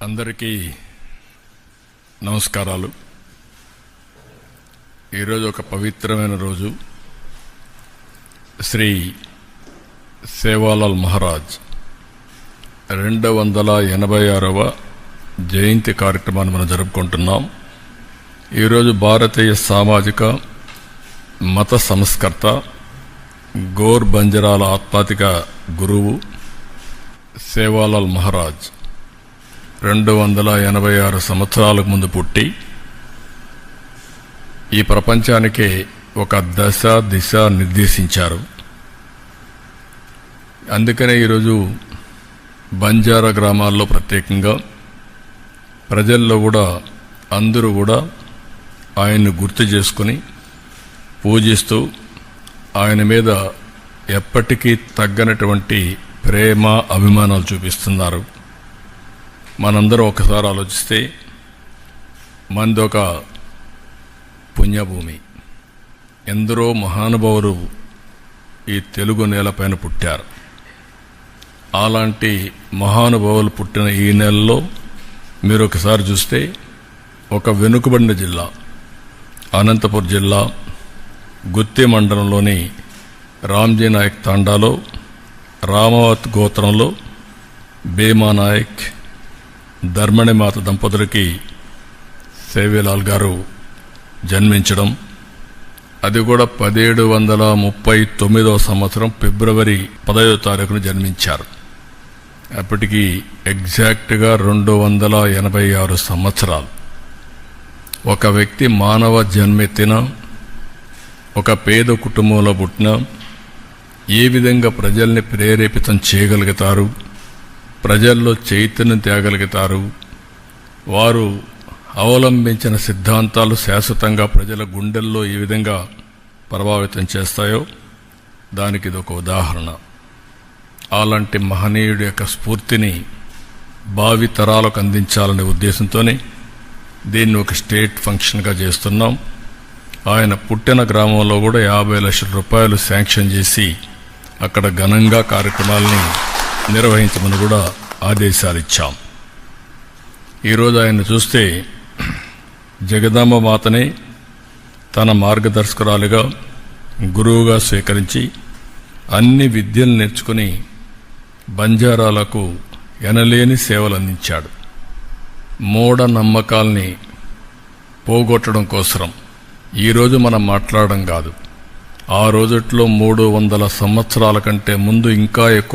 అందరికీ నమస్కారాలు. ఈరోజు ఒక పవిత్రమైన రోజు. శ్రీ సేవాలాల్ మహారాజ్ 286వ జయంతి కార్యక్రమాన్ని మనం జరుపుకుంటున్నాం. ఈరోజు భారతీయ సామాజిక మత సంస్కర్త గోర్ బంజరాల ఆత్మాతిక గురువు సేవాలాల్ మహారాజ్ 286 సంవత్సరాలకు ముందు పుట్టి ఈ ప్రపంచానికే ఒక దశ దిశ నిర్దేశించారు. అందుకనే ఈరోజు బంజారా గ్రామాల్లో ప్రత్యేకంగా ప్రజల్లో కూడా అందరూ కూడా ఆయన్ని గుర్తు చేసుకుని పూజిస్తూ ఆయన మీద ఎప్పటికీ తగ్గనటువంటి ప్రేమ అభిమానాలు చూపిస్తున్నారు. మనందరం ఒకసారి ఆలోచిస్తే మనదొక పుణ్యభూమి. ఎందరో మహానుభావులు ఈ తెలుగు నేలపైన పుట్టారు. అలాంటి మహానుభావులు పుట్టిన ఈ నెలలో మీరు ఒకసారి చూస్తే ఒక వెనుకబడిన జిల్లా అనంతపురం జిల్లా గుత్తి మండలంలోని రామ్జీ నాయక్ తాండాలో రామావత్ గోత్రంలో భీమానాయక్ ధర్మణిమాత దంపతులకి సేవేలాల్ గారు జన్మించడం, అది కూడా 1739వ సంవత్సరం ఫిబ్రవరి 10వ తారీఖున జన్మించారు. అప్పటికి ఎగ్జాక్ట్గా 286 సంవత్సరాలు. ఒక వ్యక్తి మానవ జన్మెత్తిన ఒక పేద కుటుంబంలో పుట్టిన ఏ విధంగా ప్రజల్ని ప్రేరేపితం చేయగలుగుతారు, ప్రజల్లో చైతన్యం తేగలుగుతారు, వారు అవలంబించిన సిద్ధాంతాలు శాశ్వతంగా ప్రజల గుండెల్లో ఏ విధంగా ప్రభావితం చేస్తాయో దానికి ఇదొక ఉదాహరణ. అలాంటి మహనీయుడి యొక్క స్ఫూర్తిని భావి తరాలకు అందించాలనే ఉద్దేశంతోనే దీన్ని ఒక స్టేట్ ఫంక్షన్గా చేస్తున్నాం. ఆయన పుట్టిన గ్రామంలో కూడా 50 లక్షల రూపాయలు శాంక్షన్ చేసి అక్కడ ఘనంగా కార్యక్రమాలని నిర్వహించమని కూడా ఆదేశాలు ఇచ్చాం. ఈరోజు ఆయన చూస్తే జగదాంబ మాతనే తన మార్గదర్శకురాలిగా గురువుగా స్వీకరించి అన్ని విద్యలు నేర్చుకుని బంజారాలకు ఎనలేని సేవలు అందించాడు. మూఢ నమ్మకాల్ని పోగొట్టడం కోసం ఈరోజు మనం మాట్లాడడం కాదు, ఆ రోజుట్లో 300 సంవత్సరాల కంటే ముందు ఇంకా ఎక్కువ